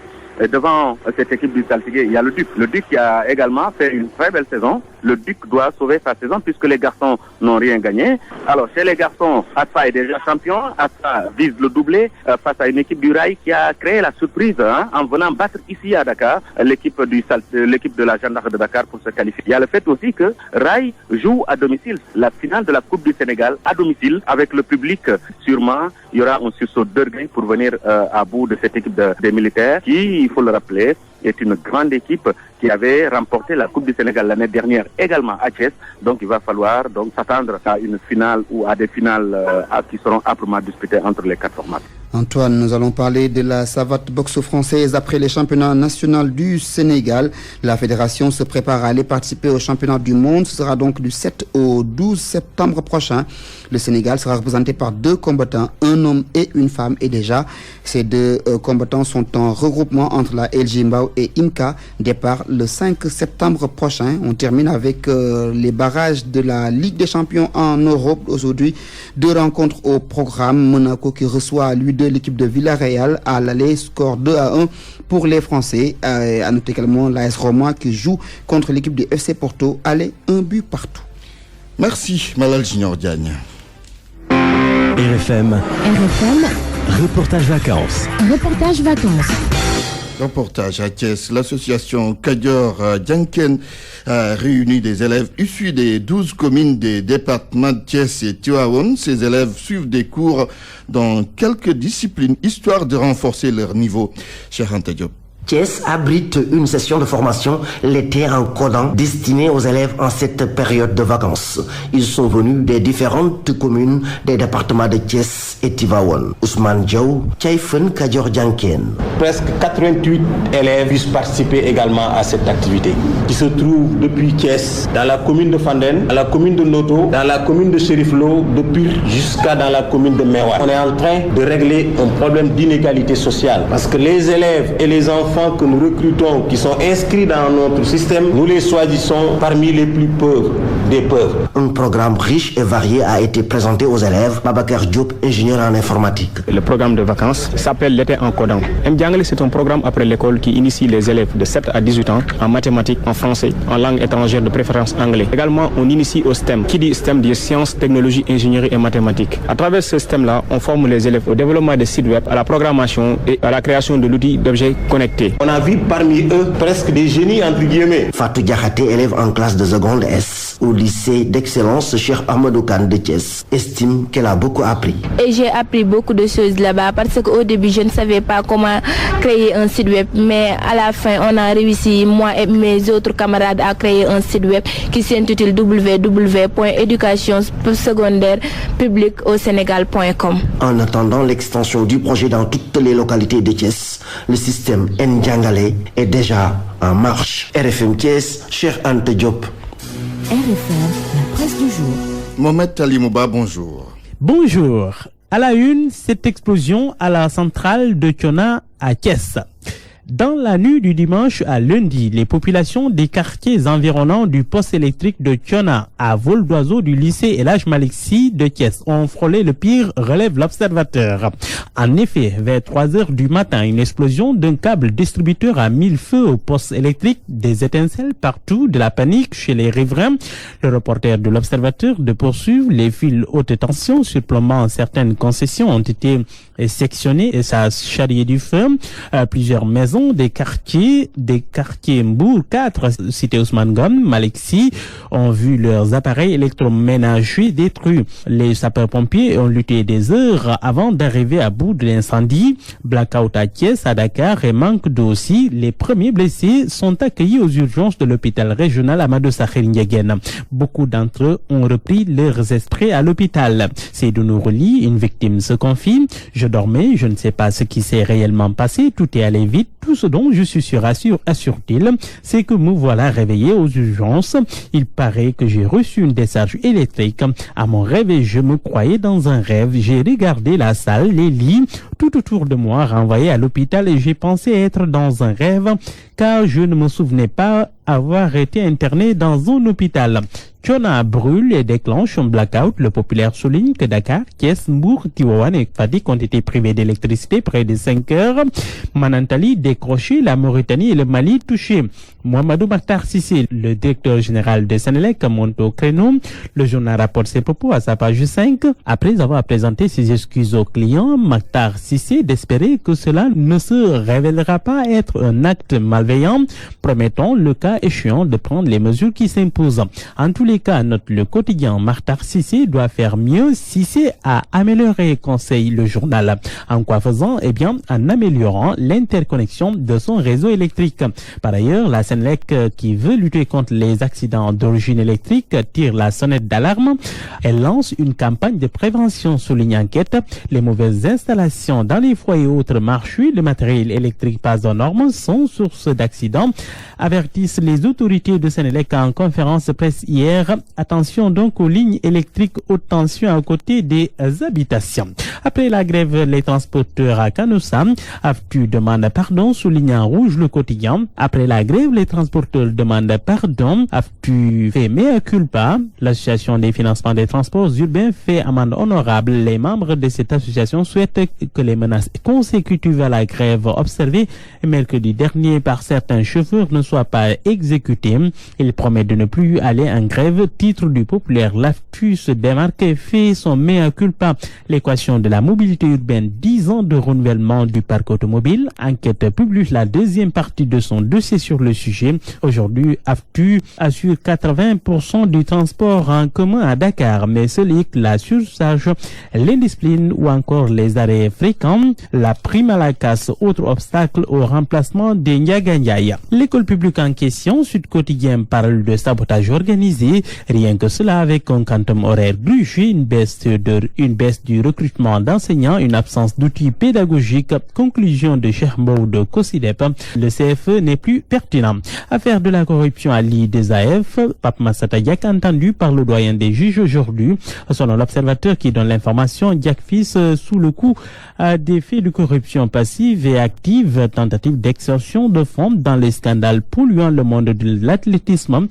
devant cette équipe du Saltigué, il y a le Duc. Le Duc qui a également fait une très belle saison. Le Duc doit sauver sa saison puisque les garçons n'ont rien gagné. Alors, chez les garçons, Asfa est déjà champion. Asfa vise le doublé face à une équipe du Rail qui a créé la surprise en venant battre ici à Dakar l'équipe de la Gendarmerie de Dakar pour se qualifier. Il y a le fait aussi que Rail joue à domicile la finale de la Coupe du Sénégal à domicile avec le public. Sûrement, il y aura un sursaut d'orgueil pour venir à bout de cette équipe des militaires qui, il faut le rappeler, est une grande équipe qui avait remporté la Coupe du Sénégal l'année dernière également à Thiès. Donc il va falloir donc s'attendre à une finale ou à des finales qui seront âprement disputées entre les 4 formats. Antoine, nous allons parler de la savate boxe française après les championnats nationaux du Sénégal. La fédération se prépare à aller participer au championnat du monde. Ce sera donc du 7 au 12 septembre prochain. Le Sénégal sera représenté par 2 combattants, un homme et une femme. Et déjà, ces 2 combattants sont en regroupement entre la LG Mbao et IMCA. Départ le 5 septembre prochain. On termine avec les barrages de la Ligue des champions en Europe. Aujourd'hui, 2 rencontres au programme. Monaco qui reçoit lui de l'équipe de Villarreal à l'aller, score 2-1 pour les Français. À noter également l'AS Roma qui joue contre l'équipe du FC Porto. Allez, 1 but partout. Merci Malal Junior Diagne. RFM. Reportage vacances. Reportage à Thiès. L'association Kadior Djanken a réuni des élèves issus des 12 communes des départements de Thiès et Tivaouane. Ces élèves suivent des cours dans quelques disciplines, histoire de renforcer leur niveau. Cheikh Anta Diop. Thiès abrite une session de formation l'été en codant destinée aux élèves en cette période de vacances. Ils sont venus des différentes communes des départements de Thiès et Tivaouane. Ousmane Diaw, Tchaïfen Kadior Djanken. Presque 88 élèves puissent participer également à cette activité qui se trouve depuis Thiès, dans la commune de Fandène, dans la commune de Noto, dans la commune de Chériflo, depuis jusqu'à dans la commune de Mewa. On est en train de régler un problème d'inégalité sociale parce que les élèves et les enfants que nous recrutons, qui sont inscrits dans notre système, nous les choisissons parmi les plus pauvres des pauvres. Un programme riche et varié a été présenté aux élèves. Babacar Diop, ingénieur en informatique. Le programme de vacances s'appelle l'été en codant. Mdiangle, c'est un programme après l'école qui initie les élèves de 7 à 18 ans en mathématiques, en français, en langue étrangère de préférence anglais. Également, on initie au STEM. Qui dit STEM dit sciences, technologies, ingénierie et mathématiques. À travers ce STEM-là, on forme les élèves au développement des sites web, à la programmation et à la création de l'outil d'objets connectés. On a vu parmi eux presque des génies entre guillemets. Fatou Diakhaté, élève en classe de seconde S au lycée d'excellence Cheikh Ahmadou Kane de Thiès, estime qu'elle a beaucoup appris. Et j'ai appris beaucoup de choses là-bas parce qu'au début je ne savais pas comment créer un site web, mais à la fin on a réussi, moi et mes autres camarades, à créer un site web qui s'intitule www.educationsecondaire-publique-au-sénégal.com. En attendant l'extension du projet dans toutes les localités de Thiès, le système Ndiangale est déjà en marche. RFM Thiès, Cheikh Anta Diop. RFM, la presse du jour. Mohamed Talimouba, bonjour. Bonjour. À la une, cette explosion à la centrale de Tiona à Thiès. Dans la nuit du dimanche à lundi, les populations des quartiers environnants du poste électrique de Tiona à vol d'oiseau du lycée El Hadj Malick Sy de Thiès ont frôlé le pire, relève l'observateur. En effet, vers 3 heures du matin, une explosion d'un câble distributeur a mis le feu au poste électrique, des étincelles partout, de la panique chez les riverains. Le reporter de l'observateur de poursuivre, les fils haute tension surplombant certaines concessions ont été sectionnés et ça a charrié du feu. Plusieurs maisons des quartiers Mbour 4, cité Ousmane Gom, Malick Sy, ont vu leurs appareils électroménagers détruits. Les sapeurs-pompiers ont lutté des heures avant d'arriver à bout de l'incendie. Blackout à Thiès, à Dakar et manque d'eau aussi. Les premiers blessés sont accueillis aux urgences de l'hôpital régional Amadou Sakhir Ndiéguène. Beaucoup d'entre eux ont repris leurs esprits à l'hôpital. Seydou Nourouli, une victime, se confie. Je dormais, je ne sais pas ce qui s'est réellement passé, tout est allé vite. Tout ce dont je suis sûr, assure-t-il, c'est que me voilà réveillé aux urgences. Il paraît que j'ai reçu une décharge électrique. À mon réveil, je me croyais dans un rêve. J'ai regardé la salle, les lits, tout autour de moi, renvoyé à l'hôpital et j'ai pensé être dans un rêve car je ne me souvenais pas avoir été interné dans un hôpital. Tchona brûle et déclenche un blackout. Le Populaire souligne que Dakar, Thiès, Mbour, Tivaouane et Fatick ont été privés d'électricité près de 5 heures. Manantali décroché, la Mauritanie et le Mali touchés. Mohamedou Makhtar Cissé, le directeur général de Senelec, monte au créneau. Le journal rapporte ses propos à sa page 5. Après avoir présenté ses excuses aux clients, Makhtar Cissé d'espérer que cela ne se révélera pas être un acte malveillant, promettant le cas échéant de prendre les mesures qui s'imposent. En tous les cas, note le quotidien, Makhtar Cissé doit faire mieux. Cissé a amélioré, conseille le journal. En quoi faisant? Eh bien, en améliorant l'interconnexion de son réseau électrique. Par ailleurs, la Senelec, qui veut lutter contre les accidents d'origine électrique, tire la sonnette d'alarme. Elle lance une campagne de prévention, souligne enquête. Les mauvaises installations dans les foyers autres marchés, le matériel électrique pas aux normes sont source d'accidents, avertissent les autorités de Senelec en conférence de presse hier. Attention donc aux lignes électriques haute tension à côté des habitations. Après la grève, les transporteurs à Kanoussa, AFTU demande pardon, souligne en rouge le quotidien. Après la grève, les transporteurs demandent pardon. AFTU fait mea culpa. L'association des financements des transports urbains fait amende honorable. Les membres de cette association souhaitent que les menaces consécutives à la grève observées mercredi dernier par certains chauffeurs ne soient pas exécutées. Ils promettent de ne plus aller en grève. Titre du Populaire, l'AFTU se démarque et fait son mea culpa. L'équation de la mobilité urbaine, 10 ans de renouvellement du parc automobile. Enquête publie la deuxième partie de son dossier sur le sujet. Aujourd'hui, AFTU assure 80% du transport en commun à Dakar, mais seul la surcharge, l'indiscipline ou encore les arrêts fréquents, la prime à la casse, autre obstacle au remplacement des Ndiaganyaï. L'école publique en question, Sud Quotidien, parle de sabotage organisé. Rien que cela, avec un quantum horaire gruché, une baisse du recrutement d'enseignants, une absence d'outils pédagogiques. Conclusion de Cheikh Mbou de Kosidep, le CFE n'est plus pertinent. Affaire de la corruption à l'IDSAF, Pape Massata Diak entendu par le doyen des juges aujourd'hui. Selon l'Observateur qui donne l'information, Diak Fils sous le coup des faits de corruption passive et active, tentative d'extorsion de fonds dans les scandales polluant le monde de l'athlétisme,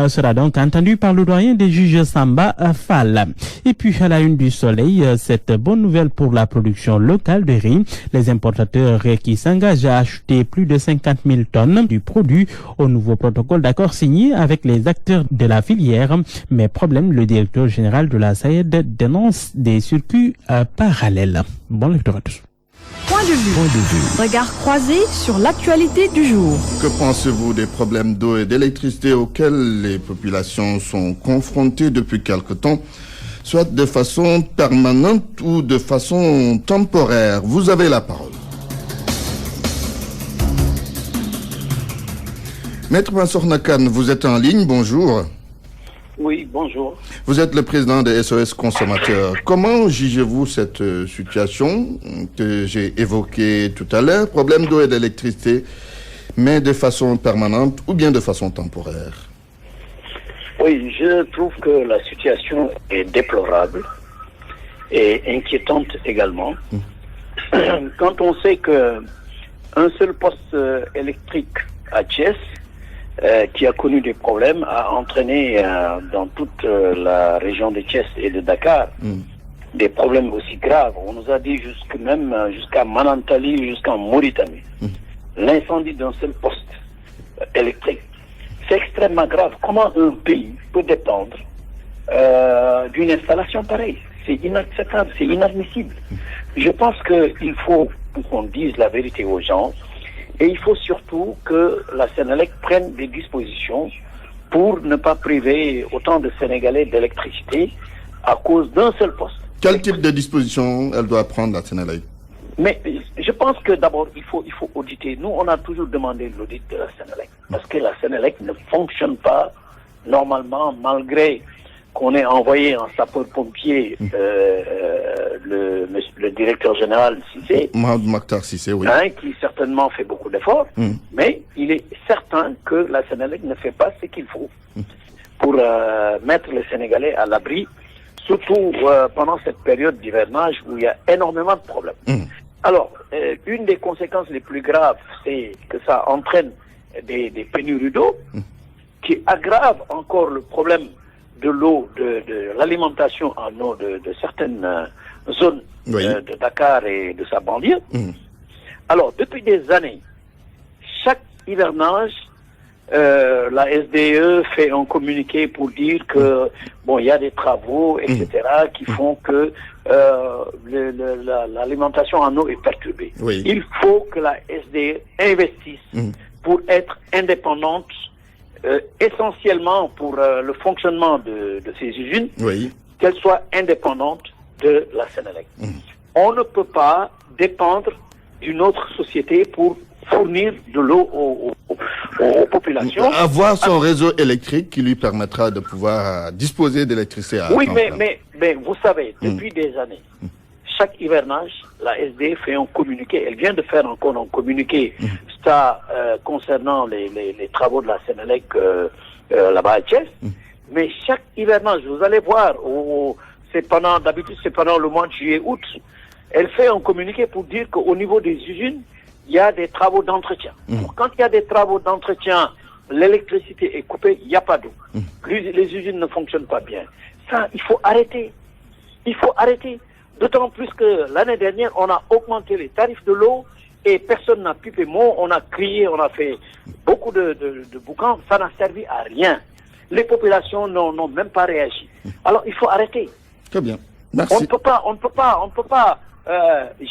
sera donc entendu par le doyen des juges Samba Fall. Et puis à la une du Soleil, cette bonne nouvelle pour la production locale de riz. Les importateurs qui s'engagent à acheter plus de 50 000 tonnes du produit au nouveau protocole d'accord signé avec les acteurs de la filière. Mais problème, le directeur général de la SAED dénonce des circuits parallèles. Bonne lecture à tous. Point de vue. Regard croisé sur l'actualité du jour. Que pensez-vous des problèmes d'eau et d'électricité auxquels les populations sont confrontées depuis quelque temps, soit de façon permanente ou de façon temporaire? Vous avez la parole. Maître Mansour Nakan, vous êtes en ligne, bonjour. Oui, bonjour. Vous êtes le président de SOS Consommateurs. Comment jugez-vous cette situation que j'ai évoquée tout à l'heure, problème d'eau et d'électricité, mais de façon permanente ou bien de façon temporaire? Oui, je trouve que la situation est déplorable et inquiétante également. Quand on sait que un seul poste électrique à Thiès, qui a connu des problèmes, a entraîné dans toute la région de Thiès et de Dakar des problèmes aussi graves. On nous a dit jusqu'à Manantali, jusqu'en Mauritanie. L'incendie d'un seul poste électrique, c'est extrêmement grave. Comment un pays peut dépendre d'une installation pareille? C'est inacceptable, c'est inadmissible. Je pense qu'il faut qu'on dise la vérité aux gens. Et il faut surtout que la Senelec prenne des dispositions pour ne pas priver autant de Sénégalais d'électricité à cause d'un seul poste. Quel type de dispositions elle doit prendre, la Senelec? Mais je pense que d'abord, il faut auditer. Nous, on a toujours demandé l'audit de la Senelec. Parce que la Senelec ne fonctionne pas normalement, malgré qu'on ait envoyé en sapeur-pompier le directeur général Cissé. Mohamed Makhtar Cissé, oui. Qui certainement fait beaucoup d'efforts, mais il est certain que la Senelec ne fait pas ce qu'il faut pour mettre les Sénégalais à l'abri, surtout pendant cette période d'hivernage où il y a énormément de problèmes. Alors, une des conséquences les plus graves, c'est que ça entraîne des pénuries d'eau qui aggravent encore le problème de l'eau, de l'alimentation en eau de certaines zones de Dakar et de sa banlieue. Alors, depuis des années, chaque hivernage, la SDE fait un communiqué pour dire que bon, il y a des travaux, etc., qui font que l'alimentation en eau est perturbée. Il faut que la SDE investisse pour être indépendante, essentiellement pour le fonctionnement de ces usines, qu'elle soit indépendante de la Sénélec. On ne peut pas dépendre d'une autre société pour fournir de l'eau aux populations. Avoir son réseau électrique qui lui permettra de pouvoir disposer d'électricité à Oui, mais vous savez, depuis des années, chaque hivernage, la SD fait un communiqué. Elle vient de faire encore un communiqué concernant les travaux de la Sénélec là-bas à Thiès. Mais chaque hivernage, vous allez voir, d'habitude c'est pendant le mois de juillet-août, elle fait un communiqué pour dire qu'au niveau des usines, il y a des travaux d'entretien. Quand il y a des travaux d'entretien, l'électricité est coupée, il n'y a pas d'eau. Les usines ne fonctionnent pas bien. Ça, il faut arrêter. Il faut arrêter. D'autant plus que l'année dernière, on a augmenté les tarifs de l'eau et personne n'a pipé mot. On a crié, on a fait beaucoup de boucans. Ça n'a servi à rien. Les populations n'ont même pas réagi. Alors, il faut arrêter. Très bien. Merci. On ne peut pas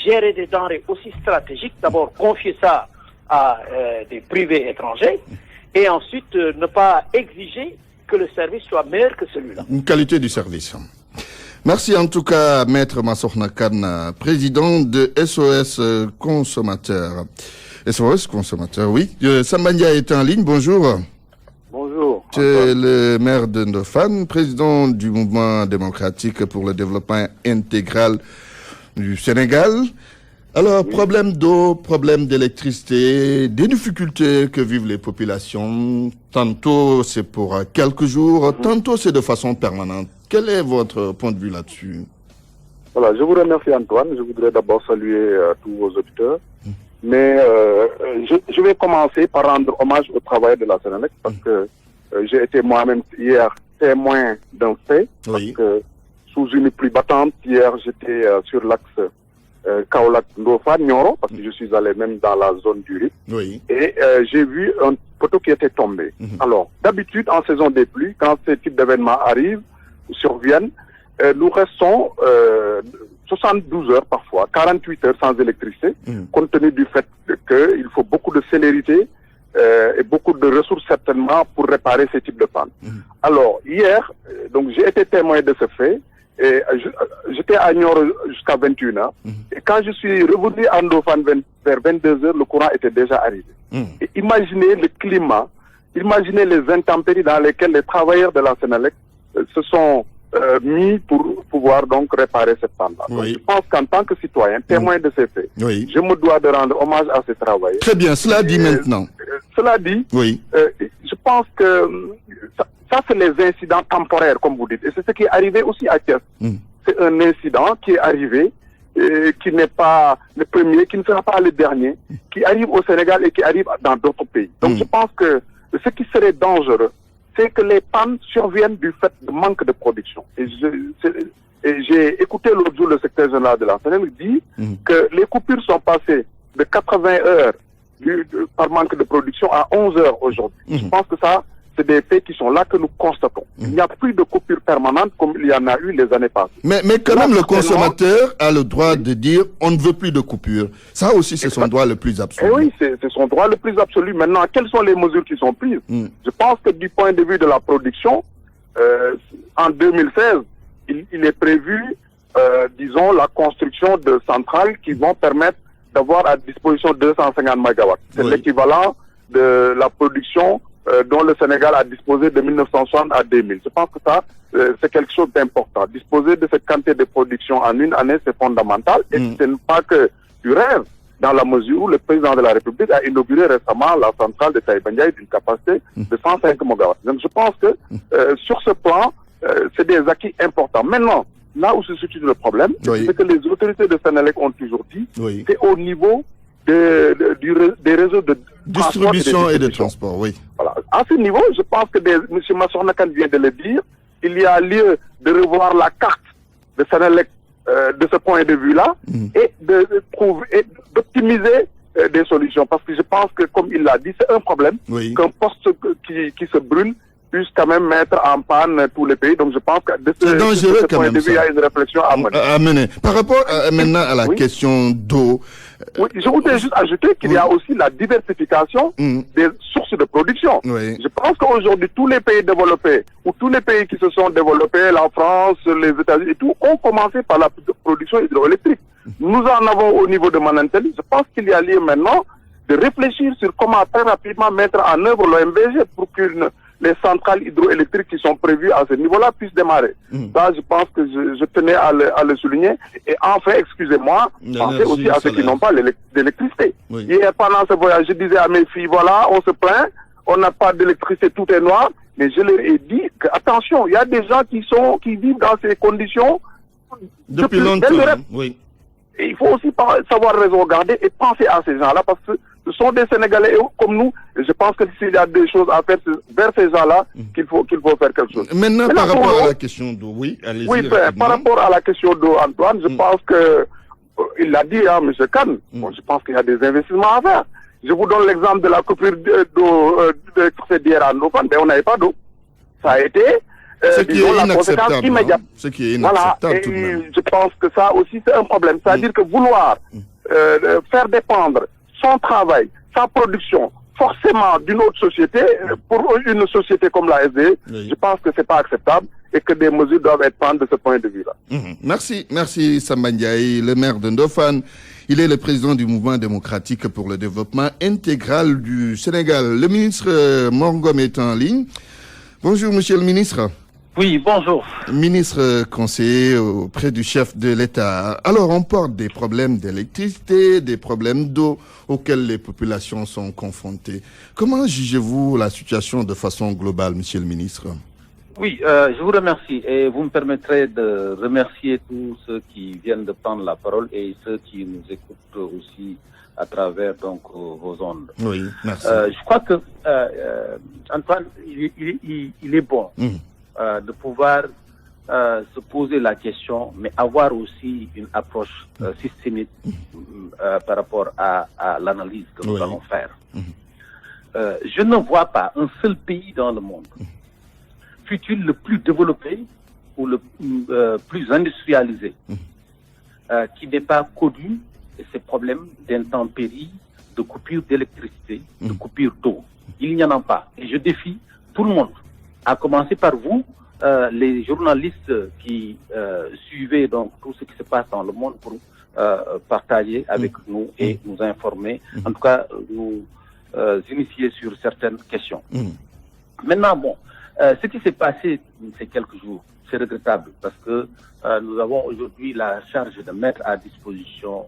gérer des denrées aussi stratégiques, d'abord confier ça à des privés étrangers et ensuite ne pas exiger que le service soit meilleur que celui-là. Une qualité du service. Merci en tout cas, Maître Massokhna Kane, président de SOS Consommateurs. SOS Consommateurs, oui. Sambandia est en ligne, bonjour. Bonjour. C'est le maire de Ndofane, président du mouvement démocratique pour le développement intégral du Sénégal. Alors, problème d'eau, problème d'électricité, des difficultés que vivent les populations. Tantôt, c'est pour quelques jours, tantôt, c'est de façon permanente. Quel est votre point de vue là-dessus? Voilà, je vous remercie Antoine. Je voudrais d'abord saluer tous vos auditeurs. Mais je vais commencer par rendre hommage au travail de la Sénélec parce que j'ai été moi-même hier témoin d'un fait. Parce que sous une pluie battante, hier j'étais sur l'axe Kaolack-Ndofane-Nioro parce que je suis allé même dans la zone du RIP. Et j'ai vu un poteau qui était tombé. Alors, d'habitude, en saison des pluies, quand ce type d'événements arrivent ou surviennent, nous restons 72 heures parfois, 48 heures sans électricité, compte tenu du fait qu'il faut beaucoup de célérité et beaucoup de ressources certainement pour réparer ce type de panne. Alors, hier, donc j'ai été témoin de ce fait, et j'étais à Nioro jusqu'à 21h, et quand je suis revenu à Ndofane vers 22h, le courant était déjà arrivé. Et imaginez le climat, imaginez les intempéries dans lesquelles les travailleurs de la Sénélec se sont mis pour pouvoir donc réparer cette panne-là. Je pense qu'en tant que citoyen, témoin de ces faits, je me dois de rendre hommage à ces travailleurs. Très bien, cela dit maintenant. Cela dit, je pense que ça c'est les incidents temporaires, comme vous dites. Et c'est ce qui est arrivé aussi à Thiès. C'est un incident qui est arrivé, qui n'est pas le premier, qui ne sera pas le dernier, qui arrive au Sénégal et qui arrive dans d'autres pays. Donc je pense que ce qui serait dangereux, c'est que les pannes surviennent du fait de manque de production. Et j'ai écouté l'autre jour le secrétaire général de la Sénélec dit que les coupures sont passées de 80 heures par manque de production à 11 heures aujourd'hui. Je pense que ça, c'est des faits qui sont là que nous constatons. Il n'y a plus de coupures permanentes comme il y en a eu les années passées. Mais quand même, le consommateur a le droit de dire on ne veut plus de coupures. Ça aussi, c'est son droit le plus absolu. Et oui, c'est son droit le plus absolu. Maintenant, quelles sont les mesures qui sont prises? Je pense que du point de vue de la production, en 2016, il est prévu, disons, la construction de centrales qui vont permettre d'avoir à disposition 250 MW. C'est l'équivalent de la production dont le Sénégal a disposé de 1960 à 2000. Je pense que ça, c'est quelque chose d'important. Disposer de cette quantité de production en une année, c'est fondamental. Et ce n'est pas que du rêve, dans la mesure où le président de la République a inauguré récemment la centrale de Taïbandiaï d'une capacité de 105 MW. Donc je pense que sur ce plan, c'est des acquis importants. Maintenant, là où se situe le problème, c'est que les autorités de Sénélec ont toujours dit, c'est au niveau des réseaux de distribution et de transport, Voilà. À ce niveau, je pense que M. Massokhna Kane vient de le dire, il y a lieu de revoir la carte de Senelec de ce point de vue-là et d'optimiser des solutions. Parce que je pense que, comme il l'a dit, c'est un problème qu'un poste qui se brûle puisse quand même mettre en panne tous les pays. Donc je pense que de ce point de vue, il y a une réflexion à mener. Par rapport maintenant à la question d'eau. Oui, je voudrais juste ajouter qu'il y a aussi la diversification des sources de production. Je pense qu'aujourd'hui, tous les pays développés, ou tous les pays qui se sont développés, la France, les États-Unis et tout, ont commencé par la production hydroélectrique. Nous en avons au niveau de Manantali. Je pense qu'il y a lieu maintenant de réfléchir sur comment très rapidement mettre en œuvre l'OMVG pour que les centrales hydroélectriques qui sont prévues à ce niveau-là puissent démarrer. Ça, je pense que je tenais à le souligner. Et enfin, excusez-moi, pensez aussi à ceux qui n'ont pas d'électricité. Hier, pendant ce voyage, je disais à mes filles, voilà, on se plaint, on n'a pas d'électricité, tout est noir. Mais je leur ai dit que, attention, il y a des gens qui vivent dans ces conditions depuis longtemps. Et il faut aussi savoir raison garder et penser à ces gens-là parce que ce sont des Sénégalais comme nous. Et je pense que s'il y a des choses à faire vers ces gens-là, qu'il faut faire quelque chose. Maintenant par rapport à la question d'eau, allez-y. Oui, par rapport à la question d'eau, Antoine, je pense que, il l'a dit, M. Khan, je pense qu'il y a des investissements à faire. Je vous donne l'exemple de la coupure d'eau d'hier à Ndofane, mais on n'avait pas d'eau. Ça a été... Ce qui est inacceptable. Immédiate. Ce qui est inacceptable. Voilà, et je pense que ça aussi c'est un problème. C'est-à-dire que vouloir faire dépendre son travail, sa production, forcément d'une autre société, pour une société comme la SDE, je pense que c'est pas acceptable et que des mesures doivent être prises de ce point de vue-là. Merci Samba Ndiaye, le maire de Ndofane. Il est le président du mouvement démocratique pour le développement intégral du Sénégal. Le ministre Morngom est en ligne. Bonjour, monsieur le ministre. Oui, bonjour. Ministre conseiller auprès du chef de l'État. Alors, on porte des problèmes d'électricité, des problèmes d'eau auxquels les populations sont confrontées. Comment jugez-vous la situation de façon globale, monsieur le ministre? Oui, je vous remercie et vous me permettrez de remercier tous ceux qui viennent de prendre la parole et ceux qui nous écoutent aussi à travers donc vos ondes. Oui, merci. Je crois que Antoine, il est bon de pouvoir se poser la question, mais avoir aussi une approche systémique par rapport à l'analyse que nous allons faire. Je ne vois pas un seul pays dans le monde, fut-il le plus développé ou le plus industrialisé, qui n'est pas connu de ces problèmes d'intempéries, de coupure d'électricité, de coupure d'eau. Il n'y en a pas. Et je défie tout le monde, à commencer par vous, les journalistes qui suivez donc tout ce qui se passe dans le monde pour partager avec nous et nous informer, en tout cas nous initier sur certaines questions. Maintenant, bon, ce qui s'est passé ces quelques jours, c'est regrettable parce que nous avons aujourd'hui la charge de mettre à disposition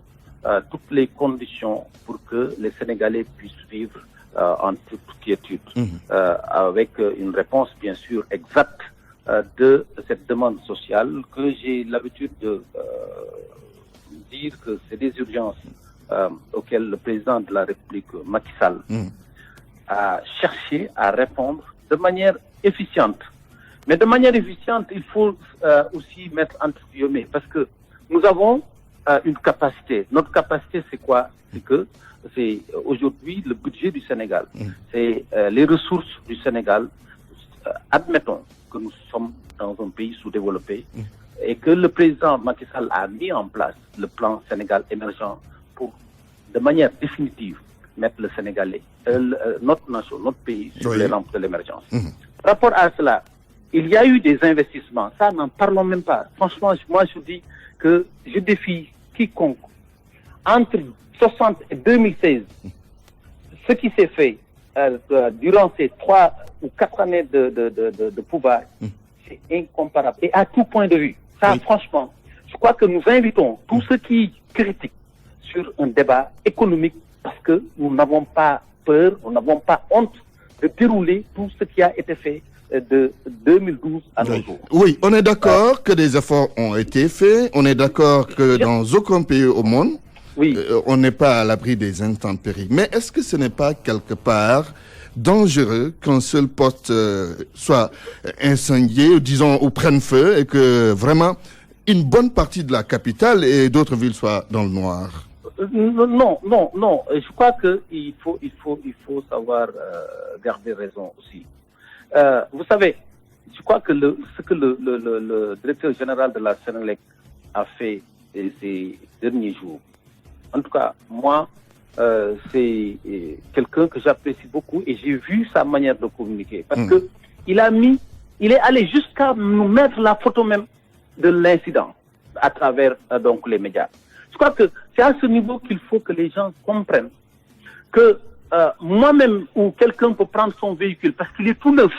toutes les conditions pour que les Sénégalais puissent vivre en toute quiétude, avec une réponse bien sûr exacte de cette demande sociale que j'ai l'habitude de dire que c'est des urgences auxquelles le président de la République, Macky Sall, a cherché à répondre de manière efficiente. Mais de manière efficiente, il faut aussi mettre entre guillemets, parce que nous avons une capacité. Notre capacité, c'est quoi? C'est que c'est aujourd'hui le budget du Sénégal, c'est les ressources du Sénégal. Admettons que nous sommes dans un pays sous-développé et que le président Macky Sall a mis en place le plan Sénégal émergent pour, de manière définitive, mettre le Sénégalais, notre nation, notre pays sur les rampes de l'émergence. Par rapport à cela, il y a eu des investissements. Ça, n'en parlons même pas. Franchement, moi, je dis que je défie quiconque. Entre 60 et 2016, ce qui s'est fait durant ces 3 ou 4 années de pouvoir, c'est incomparable. Et à tout point de vue. Ça, franchement, je crois que nous invitons tous ceux qui critiquent sur un débat économique parce que nous n'avons pas peur, nous n'avons pas honte de dérouler tout ce qui a été fait de 2012 à nos jours. Oui, on est d'accord que des efforts ont été faits, on est d'accord que dans aucun pays au monde, on n'est pas à l'abri des intempéries. Mais est-ce que ce n'est pas quelque part, comme dangereux qu'un seul poste soit incendié, disons, ou prenne feu, et que vraiment une bonne partie de la capitale et d'autres villes soient dans le noir? Non. Je crois qu'il faut savoir garder raison aussi. Vous savez, je crois que ce que le directeur général de la Sénélec a fait ces derniers jours, en tout cas, moi, c'est quelqu'un que j'apprécie beaucoup et j'ai vu sa manière de communiquer. Parce que il est allé jusqu'à nous mettre la photo même de l'incident à travers donc les médias. Je crois que c'est à ce niveau qu'il faut que les gens comprennent que moi-même ou quelqu'un peut prendre son véhicule parce qu'il est tout neuf,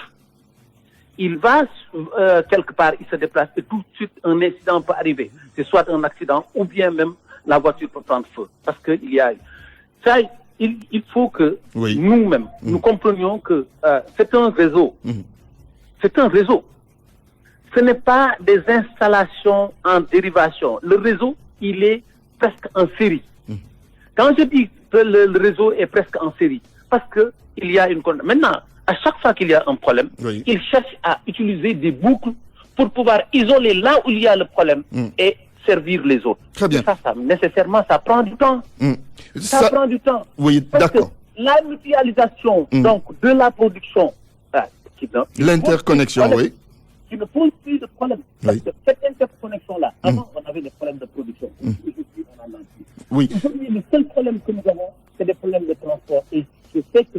il va quelque part, il se déplace et tout de suite un incident peut arriver. C'est soit un accident ou bien même la voiture peut prendre feu. Parce que il faut que nous-mêmes, nous comprenions que c'est un réseau. C'est un réseau. Ce n'est pas des installations en dérivation. Le réseau, il est presque en série. Quand je dis que le réseau est presque en série, parce que il y a une... Maintenant, à chaque fois qu'il y a un problème, il cherche à utiliser des boucles pour pouvoir isoler là où il y a le problème et servir les autres. Très bien. Ça nécessairement, ça prend du temps. Ça prend du temps. Oui, d'accord. La mutualisation donc, de la production... L'interconnexion, oui. Qui ne pose plus de problème. Parce que cette interconnexion-là, avant, on avait des problèmes de production. Aujourd'hui, on en a plus. Oui. Aujourd'hui, le seul problème que nous avons, c'est des problèmes de transport. Et je sais que,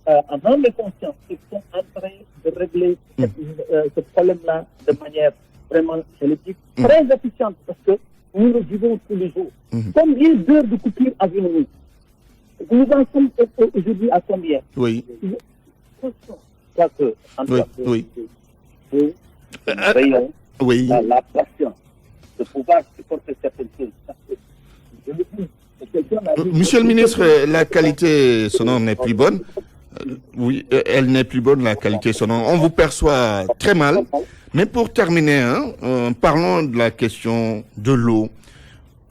en âme et conscience, ils sont en train de régler ce problème-là de manière vraiment, je le dis, très efficiente. Parce que nous le vivons tous les jours. Combien d'heures de coupure avons-nous? Nous en sommes aujourd'hui à combien? Oui. Oui. La patience de pouvoir supporter certaines choses. Monsieur le ministre, la qualité sonore n'est plus bonne. Oui, elle n'est plus bonne, la qualité sonore. On vous perçoit très mal. Mais pour terminer, parlons de la question de l'eau.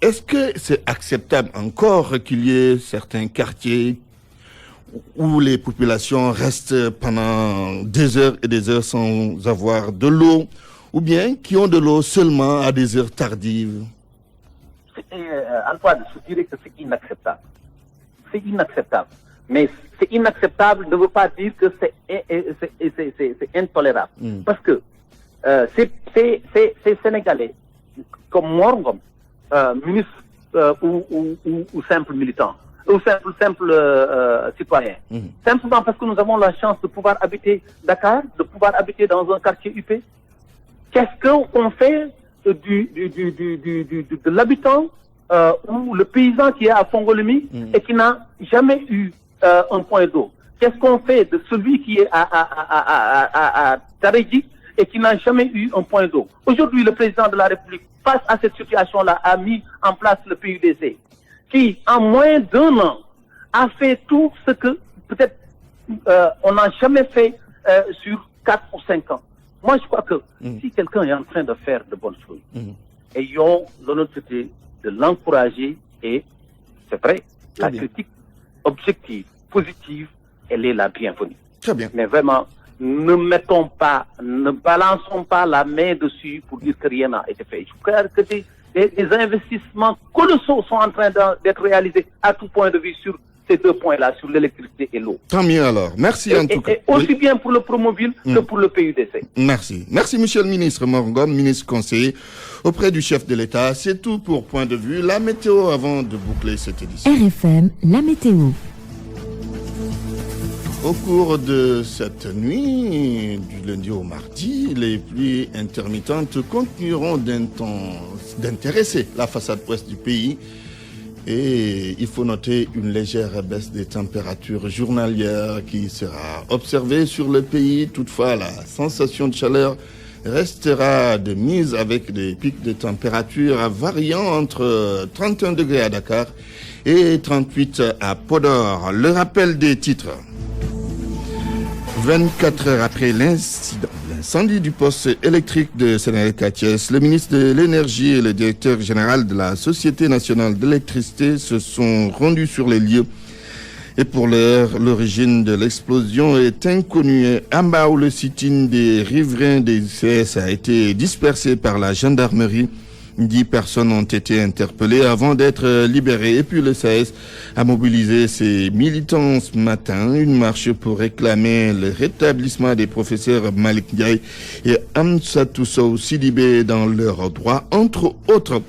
Est-ce que c'est acceptable encore qu'il y ait certains quartiers où les populations restent pendant des heures et des heures sans avoir de l'eau, ou bien qui ont de l'eau seulement à des heures tardives? Antoine, je dirais que c'est inacceptable. C'est inacceptable. Mais c'est inacceptable ne veut pas dire que c'est intolérable. Parce que ces Sénégalais, comme Morgom, ministre ou simple militant, ou simple citoyen. Simplement parce que nous avons la chance de pouvoir habiter Dakar, de pouvoir habiter dans un quartier UP. Qu'est-ce qu'on fait de l'habitant ou le paysan qui est à Fongolemi et qui n'a jamais eu un point d'eau? Qu'est-ce qu'on fait de celui qui est à Taréji et qui n'a jamais eu un point d'eau? Aujourd'hui, le président de la République, face à cette situation-là, a mis en place le PUDC, qui, en moins d'un an, a fait tout ce que peut-être on n'a jamais fait sur 4 ou 5 ans. Moi, je crois que si quelqu'un est en train de faire de bonnes choses, ayons l'honnêteté de l'encourager et, c'est vrai, la critique objective, positive, elle est la bienvenue. Très bien. Mais vraiment, ne balançons pas la main dessus pour dire que rien n'a été fait. Je crois que des investissements colossaux sont en train d'être réalisés à tout point de vue sur ces deux points-là, sur l'électricité et l'eau. Tant mieux alors. Merci en tout cas. Et aussi bien pour le Promoville que pour le PUDC. Merci. Merci monsieur le ministre Morgom, ministre conseiller auprès du chef de l'État. C'est tout pour Point de Vue. La météo avant de boucler cette édition. RFM, la météo. Au cours de cette nuit, du lundi au mardi, les pluies intermittentes continueront d'intéresser la façade ouest du pays. Et il faut noter une légère baisse des températures journalières qui sera observée sur le pays. Toutefois, la sensation de chaleur restera de mise avec des pics de température variant entre 31 degrés à Dakar et 38 à Podor. Le rappel des titres. 24 heures après l'incendie du poste électrique de Sénélec-Thiès, le ministre de l'Énergie et le directeur général de la Société nationale d'électricité se sont rendus sur les lieux Et pour l'heure, l'origine de l'explosion est inconnue. À Mbao, le sit-in des riverains des CS a été dispersé par la gendarmerie. 10 personnes ont été interpellées avant d'être libérées. Et puis le SAS a mobilisé ses militants ce matin. Une marche pour réclamer le rétablissement des professeurs Malik Ndiaye et Amsatou Sow Sidibé dans leurs droits, entre autres.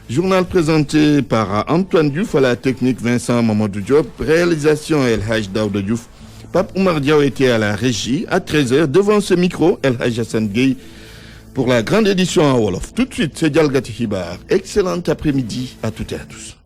Journal présenté par Antoine Diouf, à la technique Vincent Mamadou Diop, réalisation El Haj Daouda Diouf. Pape Oumar Diaw était à la régie à 13h devant ce micro, El Haj Hassan Gueye pour la grande édition en Wolof. Tout de suite, c'est Dialgati Hibar. Excellent après-midi à toutes et à tous.